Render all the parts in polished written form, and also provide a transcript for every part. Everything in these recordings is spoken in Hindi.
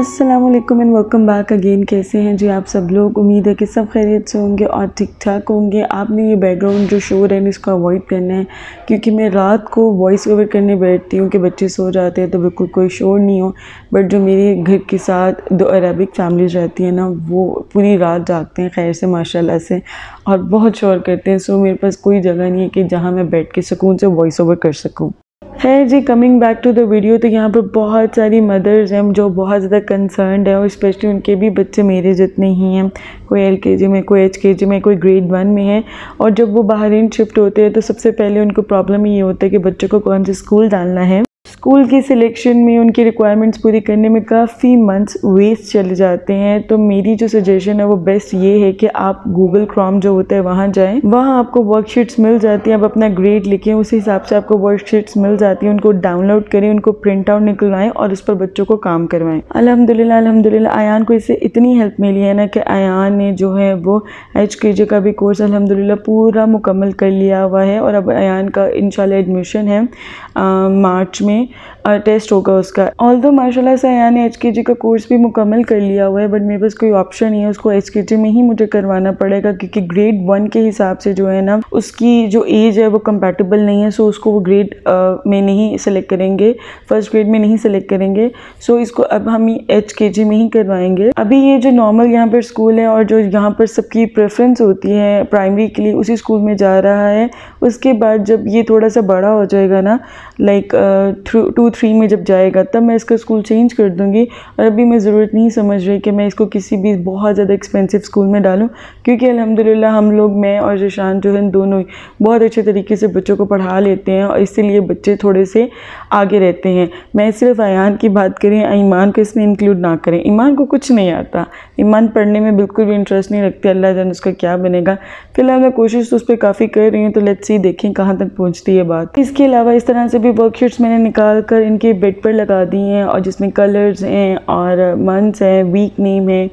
अस्सलाम वालेकुम एंड वेलकम बैक अगेन। कैसे हैं जी आप सब लोग? उम्मीद है कि सब खैरियत से होंगे और ठीक ठाक होंगे। आपने ये बैकग्राउंड जो शोर है इसको अवॉइड करना है, क्योंकि मैं रात को वॉइस ओवर करने बैठती हूँ कि बच्चे सो जाते हैं तो बिल्कुल कोई शोर नहीं हो। बट जो मेरे घर के साथ 2 अरबिक फैमिलीज रहती हैं ना, वो पूरी रात जागते हैं खैर से माशाल्लाह से, और बहुत शोर करते हैं। सो मेरे पास कोई जगह नहीं है कि जहाँ मैं बैठ के सुकून से वॉइस ओवर कर सकूँ। है जी, coming back to the video, तो यहाँ पर बहुत सारी मदर्स हैं जो बहुत ज़्यादा कंसर्नड है, और स्पेशली उनके भी बच्चे मेरे जितने ही हैं। कोई LKG में, कोई HKG में, कोई ग्रेड 1 में है। और जब वो बाहर शिफ्ट होते हैं तो सबसे पहले उनको प्रॉब्लम ये होता है कि बच्चों को कौन से स्कूल डालना है। स्कूल की सिलेक्शन में उनकी रिक्वायरमेंट्स पूरी करने में काफ़ी मंथ्स वेस्ट चले जाते हैं। तो मेरी जो सजेशन है वो बेस्ट ये है कि आप गूगल क्रोम जो होता है वहाँ जाएं, वहाँ आपको वर्कशीट्स मिल जाती हैं। आप अपना ग्रेड लिखें, उस हिसाब से आपको वर्कशीट्स मिल जाती हैं। उनको डाउनलोड करें, उनको प्रिंट आउट निकलवाएं और उस पर बच्चों को काम करवाएं। अल्हम्दुलिल्लाह आयान को इससे इतनी हेल्प मिली है ना कि आयान ने जो है वो HKG का भी कोर्स अल्हम्दुलिल्लाह पूरा मुकम्मल कर लिया हुआ है। और अब आयान का इंशाल्लाह एडमिशन है मार्च में, टेस्ट होगा उसका। ऑल्दो माशाल्लाह से आयान ने HKG का कोर्स भी मुकम्मल कर लिया हुआ है, बट मेरे पास कोई ऑप्शन नहीं है, उसको HKG में ही मुझे करवाना पड़ेगा, क्योंकि ग्रेड 1 के हिसाब से जो है ना उसकी जो एज है वो कंपैटिबल नहीं है। सो उसको वो ग्रेड में नहीं सेलेक्ट करेंगे, फर्स्ट ग्रेड में नहीं सेलेक्ट करेंगे। सो इसको अब हम HKG में ही करवाएंगे। अभी ये जो नॉर्मल यहाँ पर स्कूल है और जो यहाँ पर सबकी प्रेफरेंस होती है प्राइमरी के लिए, उसी स्कूल में जा रहा है। उसके बाद जब ये थोड़ा सा बड़ा हो जाएगा ना, लाइक 2-3 में जब जाएगा, तब मैं इसका स्कूल चेंज कर दूंगी। और अभी मैं ज़रूरत नहीं समझ रही कि मैं इसको किसी भी बहुत ज़्यादा एक्सपेंसिव स्कूल में डालूं, क्योंकि अल्हम्दुलिल्लाह हम लोग, मैं और जिशान जो है दोनों ही बहुत अच्छे तरीके से बच्चों को पढ़ा लेते हैं, और इसीलिए बच्चे थोड़े से आगे रहते हैं। मैं सिर्फ आयान की बात करें, ईमान को इसमें इंक्लूड ना करें। ईमान को कुछ नहीं आता, ईमान पढ़ने में बिल्कुल भी इंटरेस्ट नहीं रखती। अल्लाह जाने उसका क्या बनेगा। फिलहाल मैं कोशिश तो उस पर काफ़ी कर रही हूँ, तो लेट्स सी देखें कहाँ तक पहुँचती है बात। इसके अलावा इस तरह से भी वर्कशीट्स मैंने निकाल कर इनके बेड पर लगा दी हैं, और जिसमें कलर्स हैं और मंथ्स हैं, वीक नेम है,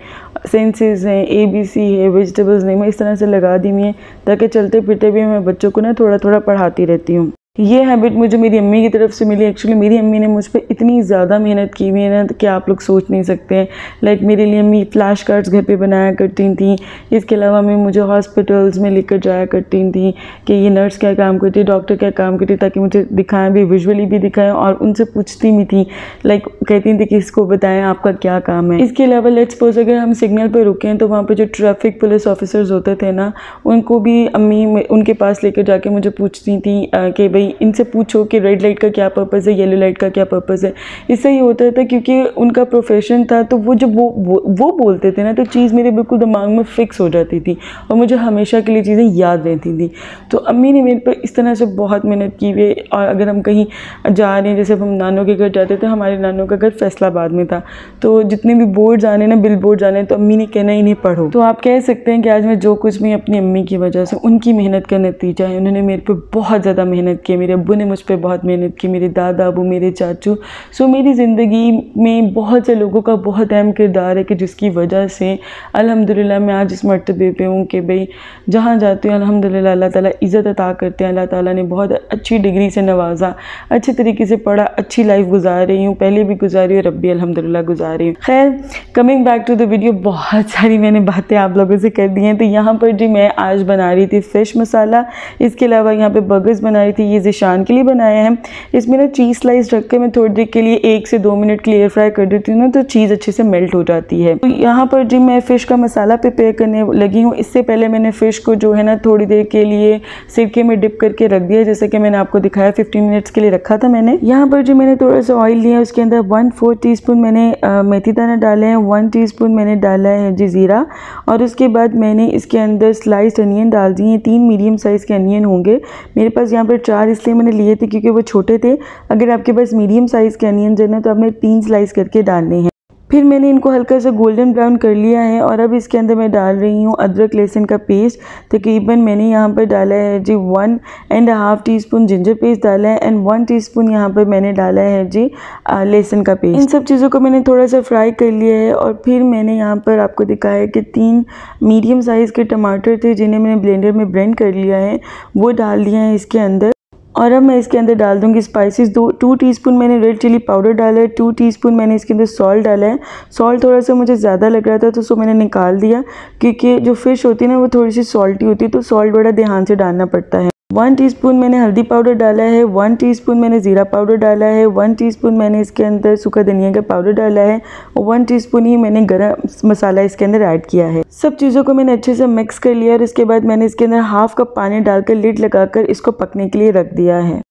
सेंसेस हैं, ABC है, वेजिटेबल्स नेम है, इस तरह से लगा दी हुई हैं, ताकि चलते फिरते भी मैं बच्चों को ना थोड़ा थोड़ा पढ़ाती रहती हूँ। ये हैबिट मुझे मेरी अम्मी की तरफ से मिली। एक्चुअली मेरी अम्मी ने मुझ पर इतनी ज़्यादा मेहनत की हुई है ना कि आप लोग सोच नहीं सकते हैं। लाइक मेरे लिए अम्मी फ्लैश कार्ड्स घर पे बनाया करती थी। इसके अलावा अम्मी मुझे हॉस्पिटल्स में लेकर जाया करती थी कि ये नर्स क्या काम करती है, डॉक्टर क्या काम करती है, ताकि मुझे दिखाएं भी, विजुअली भी दिखाएं, और उनसे पूछती भी थी। लाइक कहती थी कि इसको बताएँ आपका क्या काम है। इसके अलावा लेट्स सपोज अगर हम सिग्नल पर रुकें तो वहाँ पर जो ट्रैफिक पुलिस ऑफिसर्स होते थे ना, उनको भी अम्मी उनके पास लेकर जाके मुझे पूछती थी कि भाई इनसे पूछो कि रेड लाइट का क्या पर्पस है, येलो लाइट का क्या पर्पस है। इससे ये होता था क्योंकि उनका प्रोफेशन था, तो वो जब वो बोलते थे ना, तो चीज़ मेरे बिल्कुल दिमाग में फ़िक्स हो जाती थी और मुझे हमेशा के लिए चीज़ें याद रहती थी। तो अम्मी ने मेरे पर इस तरह से बहुत मेहनत की हुई है। और अगर हम कहीं जा रहे हैं, जैसे हम नानों के घर जाते थे, हमारे नानों का घर फैसलाबाद में था, तो जितने भी बोर्ड आने ना, बिल बोर्ड जाने, तो अम्मी ने कहना इन्हें पढ़ो। तो आप कह सकते हैं कि आज मैं जो कुछ भी अपनी अम्मी की वजह से, उनकी मेहनत का नतीजा है। उन्होंने मेरे पर बहुत ज़्यादा मेहनत की, मेरे अब्बू ने मुझ पर बहुत मेहनत की, मेरे दादा अबू, मेरे चाचू। सो मेरी ज़िंदगी में बहुत से लोगों का बहुत अहम किरदार है कि जिसकी वजह से अल्हम्दुलिल्लाह मैं आज इस मर्तबे पे हूँ कि भाई जहाँ जाती हूँ अल्हम्दुलिल्लाह अल्लाह ताला इज़्ज़त अता करते हैं। अल्लाह ताला ने बहुत अच्छी डिग्री से नवाजा, अच्छे तरीके से पढ़ा, अच्छी लाइफ गुजार रही हूँ, पहले भी गुजारी और अब भी अल्हम्दुलिल्लाह गुजार रही हूँ। खैर, coming back to the video, बहुत सारी मैंने बातें आप लोगों से कर दी हैं। तो यहाँ पर जी मैं आज बना रही थी फ़िश मसाला। इसके अलावा यहाँ पर बर्गर्स बना रही थी, ये ज़िशान के लिए बनाया है। इसमें ना चीज़ स्लाइस रख कर मैं थोड़ी देर के लिए 1 से 2 मिनट के लिए एयर फ्राई कर देती हूँ ना, तो चीज़ अच्छे से मेल्ट हो जाती है। तो यहाँ पर जी मैं फ़िश का मसाला प्रिपेयर करने लगी हूँ। इससे पहले मैंने फ़िश को जो है ना थोड़ी देर के लिए सिरके में डिप करके रख दिया, जैसे कि मैंने आपको दिखाया 15 मिनट्स के लिए रखा था मैंने। यहाँ पर जी मैंने थोड़ा सा ऑयल लिया, उसके अंदर 1/4 टीस्पून मैंने मेथी दाना डाले हैं, 1 टीस्पून मैंने डाला है जी ज़ीरा, और उसके बाद मैंने इसके अंदर स्लाइस्ड अनियन डाल दिए हैं। 3 मीडियम साइज़ के अनियन होंगे मेरे पास। यहाँ पर 4 इसलिए मैंने लिए थे क्योंकि वो छोटे थे। अगर आपके पास मीडियम साइज़ के अनियन जो है तो आपने 3 स्लाइस करके डालने हैं। फिर मैंने इनको हल्का सा गोल्डन ब्राउन कर लिया है, और अब इसके अंदर मैं डाल रही हूँ अदरक लहसुन का पेस्ट। तकरीबन मैंने यहाँ पर डाला है जी 1.5 टीस्पून जिंजर पेस्ट डाला है, एंड 1 टीस्पून यहाँ पर मैंने डाला है जी लहसुन का पेस्ट। इन सब चीज़ों को मैंने थोड़ा सा फ्राई कर लिया है, और फिर मैंने यहाँ पर आपको दिखाया कि 3 मीडियम साइज़ के टमाटर थे जिन्हें मैंने ब्लेंडर में ब्लेंड कर लिया है, वो डाल दिया है इसके अंदर। और अब मैं इसके अंदर डाल दूंगी स्पाइसेस। 2 टीस्पून मैंने रेड चिली पाउडर डाला है, 2 टीस्पून मैंने इसके अंदर सॉल्ट डाला है। सॉल्ट थोड़ा सा मुझे ज़्यादा लग रहा था तो मैंने निकाल दिया, क्योंकि जो फ़िश होती है ना वो थोड़ी सी सॉल्टी होती है, तो सॉल्ट बड़ा ध्यान से डालना पड़ता है। 1 टीस्पून मैंने हल्दी पाउडर डाला है, 1 टीस्पून मैंने ज़ीरा पाउडर डाला है, 1 टीस्पून मैंने इसके अंदर सूखा धनिया का पाउडर डाला है और 1 टीस्पून ही मैंने गरम मसाला इसके अंदर ऐड किया है। सब चीज़ों को मैंने अच्छे से मिक्स कर लिया और इसके बाद मैंने इसके अंदर हाफ कप पानी डालकर लिड लगाकर इसको पकने के लिए रख दिया है।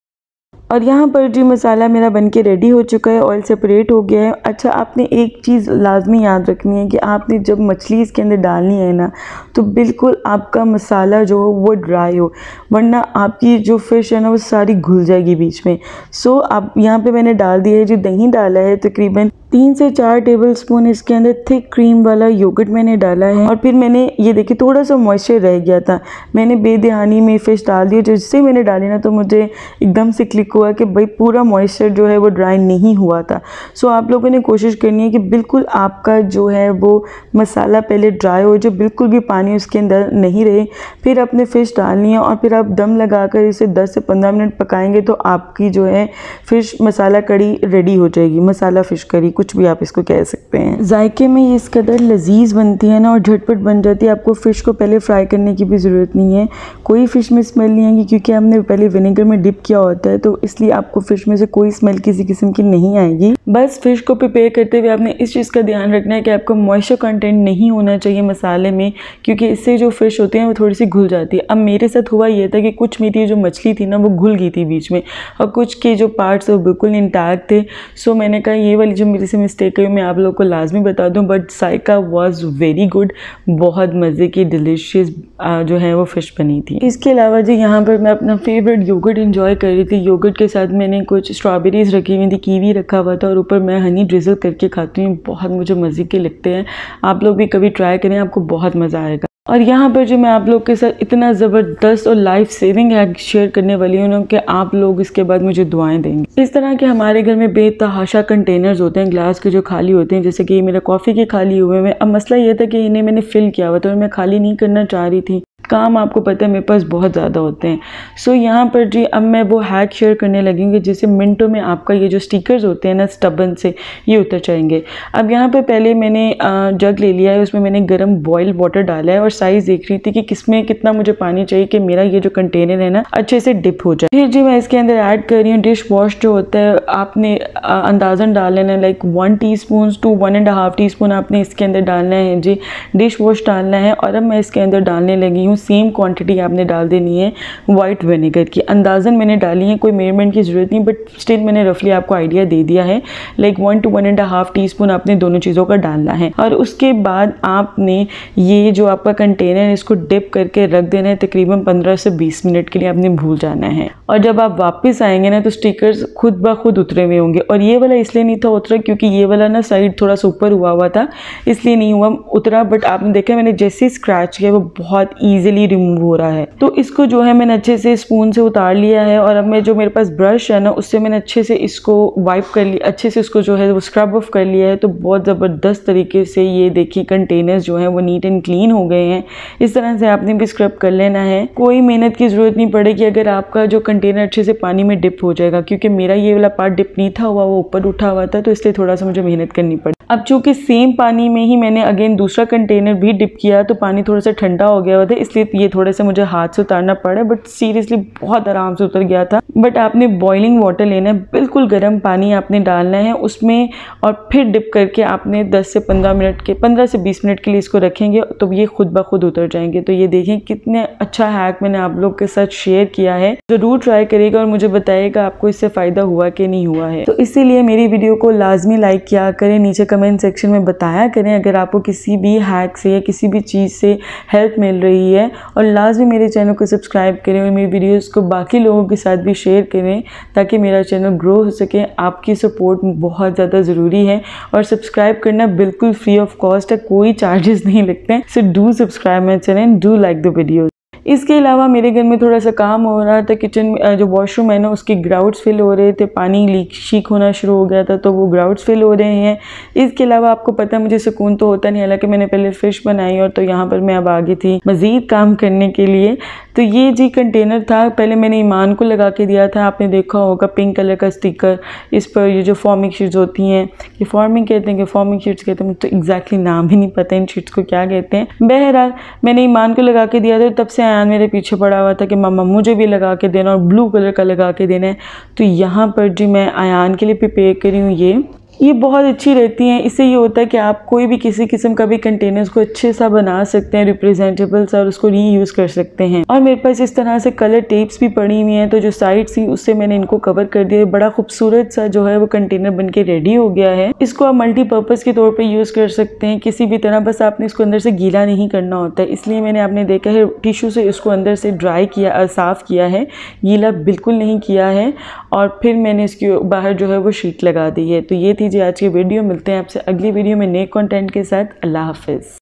और यहाँ पर जी मसाला मेरा बनके रेडी हो चुका है, ऑयल सेपरेट हो गया है। अच्छा, आपने एक चीज़ लाजमी याद रखनी है कि आपने जब मछली इसके अंदर डालनी है ना, तो बिल्कुल आपका मसाला जो हो वो ड्राई हो, वरना आपकी जो फ़िश है ना वो सारी घुल जाएगी बीच में। सो आप यहाँ पे मैंने डाल दिया है जी दही डाला है, तकरीबन 3 से 4 टेबलस्पून इसके अंदर थिक क्रीम वाला योगर्ट मैंने डाला है। और फिर मैंने ये देखिए थोड़ा सा मॉइस्चर रह गया था, मैंने बेदहानी में फ़िश डाल दिया। जिससे मैंने डाली ना तो मुझे एकदम से क्लिक हुआ कि भाई पूरा मॉइस्चर जो है वो ड्राई नहीं हुआ था। सो आप लोगों ने कोशिश करनी है कि बिल्कुल आपका जो है वो मसाला पहले ड्राई हो, जो बिल्कुल भी पानी उसके अंदर नहीं रहे। फिर आपने फ़िश डालनी है और फिर आप दम लगाकर इसे 10 से 15 मिनट पकाएंगे तो आपकी जो है फ़िश मसाला कड़ी रेडी हो जाएगी, मसाला फ़िश करी कुछ भी आप इसको कह सकते हैं। जायके में ये इस कदर लजीज बनती है ना और झटपट बन जाती है, आपको फ़िश को पहले फ्राई करने की भी ज़रूरत नहीं है। कोई फ़िश में स्मेल नहीं आएगी क्योंकि हमने पहले विनेगर में डिप किया होता है, तो इसलिए आपको फ़िश में से कोई स्मेल किसी किस्म की नहीं आएगी। बस फ़िश को प्रिपेयर करते हुए आपने इस चीज़ का ध्यान रखना है कि आपको मॉइस्चर कंटेंट नहीं होना चाहिए मसाले में, क्योंकि इससे जो फ़िश होती है वो थोड़ी सी घुल जाती है। अब मेरे साथ हुआ ये था कि कुछ मेरी जो मछली थी ना वो घुल गई थी बीच में और कुछ के जो पार्ट्स वो बिल्कुल इंटैक्ट थे। सो मैंने कहा ये वाली जो मेरे से मिस्टेक है मैं आप लोगों को लाजमी बता दूं, बट जायका वाज वेरी गुड, बहुत मज़े की डिलीशियस जो है वो फ़िश बनी थी। इसके अलावा जी यहाँ पर मैं अपना फेवरेट योगर्ट इंजॉय कर रही थी। योगर्ट के साथ मैंने कुछ स्ट्रॉबेरीज़ रखी हुई थी, कीवी रखा हुआ था और ऊपर मैं हनी ड्रिजल करके खाती हूँ, बहुत मुझे मज़े के लगते हैं। आप लोग भी कभी ट्राई करें, आपको बहुत मज़ा आएगा। और यहाँ पर जो मैं आप लोग के साथ इतना ज़बरदस्त और लाइफ सेविंग हैक शेयर करने वाली हूँ कि आप लोग इसके बाद मुझे दुआएं देंगे। इस तरह के हमारे घर में बेतहाशा कंटेनर्स होते हैं ग्लास के जो खाली होते हैं, जैसे कि ये मेरा कॉफ़ी के खाली हुए हैं। अब मसला ये था कि इन्हें मैंने फ़िल किया हुआ था और मैं खाली नहीं करना चाह रही थी। काम आपको पता है मेरे पास बहुत ज़्यादा होते हैं। सो यहाँ पर जी अब मैं वो हैक शेयर करने लगेंगे जिससे मिनटों में आपका ये जो स्टिकर्स होते हैं ना स्टबन से ये उतर जाएंगे। अब यहाँ पर पहले मैंने जग ले लिया है, उसमें मैंने गर्म बॉइल्ड वाटर डाला है और साइज़ देख रही थी कि किसमें कितना मुझे पानी चाहिए कि मेरा ये जो कंटेनर है ना अच्छे से डिप हो जाए। फिर जी मैं इसके अंदर ऐड कर रही हूँ डिश वॉश जो होता है, आपने अंदाज़न डाल लेना है, लाइक 1 टीस्पून टू 1.5 टीस्पून आपने इसके अंदर डालना है जी डिश वॉश डालना है। और अब मैं इसके अंदर डालने लगी हूँ सेम क्वांटिटी आपने डाल देनी है वाइट विनेगर की, अंदाज़न मैंने डाली है, कोई मेजरमेंट की ज़रूरत नहीं, बट स्टिल मैंने रफली आपको आइडिया दे दिया है। लाइक 1 to 1.5 टीस्पून आपने दोनों चीज़ों का डालना है। और उसके बाद आपने ये जो आपका कंटेनर है इसको डिप करके रख देना है, तकरीबन 15 से 20 मिनट के लिए आपने भूल जाना है। और जब आप वापस आएंगे ना तो स्टिकर्स खुद ब खुद उतरे हुए होंगे। और ये वाला इसलिए नहीं था उतरा क्योंकि ये वाला ना साइड थोड़ा सा ऊपर हुआ था, इसलिए नहीं हुआ उतरा, बट आपने देखा मैंने जैसे ही स्क्रैच किया वो बहुत ईजिली रिमूव हो रहा है। तो इसको जो है मैंने अच्छे से स्पून से उतार लिया है और अब मैं जो मेरे पास ब्रश है ना उससे मैंने अच्छे से इसको वाइप कर लिया, अच्छे से इसको जो है वो स्क्रब ऑफ कर लिया है। तो बहुत ज़बरदस्त तरीके से ये देखिए कंटेनर्स जो हैं वो नीट एंड क्लीन हो गए हैं। इस तरह से आपने भी स्क्रब कर लेना है, कोई मेहनत की ज़रूरत नहीं पड़ेगी अगर आपका जो कंटेनर अच्छे से पानी में डिप हो जाएगा, क्योंकि मेरा ये वाला पार्ट डिप नहीं था हुआ, वो ऊपर उठा हुआ था, तो इसलिए थोड़ा सा मुझे मेहनत करनी पड़ी। अब चूँकि सेम पानी में ही मैंने अगेन दूसरा कंटेनर भी डिप किया तो पानी थोड़ा सा ठंडा हो गया हुआ था, इसलिए ये थोड़ा सा मुझे हाथ से उतारना पड़ा, बट सीरियसली बहुत आराम से उतर गया था। बट आपने बॉइलिंग वाटर लेना है, बिल्कुल गर्म पानी आपने डालना है उसमें और फिर डिप करके आपने 10 से 15 से 20 मिनट के लिए इसको रखेंगे तो ये खुद ब खुद उतर जाएंगे। तो ये देखें कितने अच्छा हैक मैंने आप लोग के साथ शेयर किया है, ज़रूर ट्राई करिएगा और मुझे बताइएगा आपको इससे फ़ायदा हुआ कि नहीं हुआ है। तो इसीलिए मेरी वीडियो को लाजमी लाइक किया करें, नीचे कमेंट सेक्शन में बताया करें अगर आपको किसी भी हैक से या किसी भी चीज़ से हेल्प मिल रही है, और लाजमी मेरे चैनल को सब्सक्राइब करें और मेरी वीडियोस को बाकी लोगों के साथ भी शेयर करें ताकि मेरा चैनल ग्रो हो सके। आपकी सपोर्ट बहुत ज़्यादा ज़रूरी है और सब्सक्राइब करना बिल्कुल फ्री ऑफ कॉस्ट है, कोई चार्जेस नहीं लगते हैं। So do subscribe my channel, do like the video. इसके अलावा मेरे घर में थोड़ा सा काम हो रहा था, किचन में जो वॉशरूम है ना उसके ग्राउट्स फिल हो रहे थे, पानी लीक शीक होना शुरू हो गया था तो वो ग्राउट्स फिल हो रहे हैं। इसके अलावा आपको पता है मुझे सुकून तो होता नहीं, हालांकि मैंने पहले फ़िश बनाई और तो यहाँ पर मैं अब आ गई थी मज़ीद काम करने के लिए। तो ये जी कंटेनर था, पहले मैंने ईमान को लगा के दिया था, आपने देखा होगा पिंक कलर का स्टिकर इस पर। ये जो फॉर्मिंग शीट्स होती हैं, ये फॉर्मिंग कहते हैं कि फॉर्मिंग शीट्स कहते हैं, मुझे तो एग्जैक्टली नाम ही नहीं पता इन शीट्स को क्या कहते हैं। बहरहाल मैंने ईमान को लगा के दिया था, तब से आयान मेरे पीछे पड़ा हुआ था कि मम्मा मुझे भी लगा के देना और ब्लू कलर का लगा के देना है। तो यहाँ पर जी मैं आयान के लिए प्रिपेयर करी हूँ ये बहुत अच्छी रहती हैं। इससे ये होता है कि आप कोई भी किसी किस्म का भी कंटेनर्स को अच्छे सा बना सकते हैं, रिप्रेजेंटेबल सा, और उसको रीयूज़ कर सकते हैं। और मेरे पास इस तरह से कलर टेप्स भी पड़ी हुई हैं, तो जो साइड थी उससे मैंने इनको कवर कर दिया। बड़ा खूबसूरत सा जो है वो कंटेनर बन के रेडी हो गया है। इसको आप मल्टीपर्पज़ के तौर पर यूज़ कर सकते हैं किसी भी तरह, बस आपने इसको अंदर से गीला नहीं करना होता है। इसलिए मैंने आपने देखा है टिश्यू से इसको अंदर से ड्राई किया, साफ़ किया है, गीला बिल्कुल नहीं किया है। और फिर मैंने इसके बाहर जो है वो शीट लगा दी है। तो ये थी जी आज की वीडियो। मिलते हैं आपसे अगली वीडियो में नए कंटेंट के साथ। अल्लाह हाफिज़।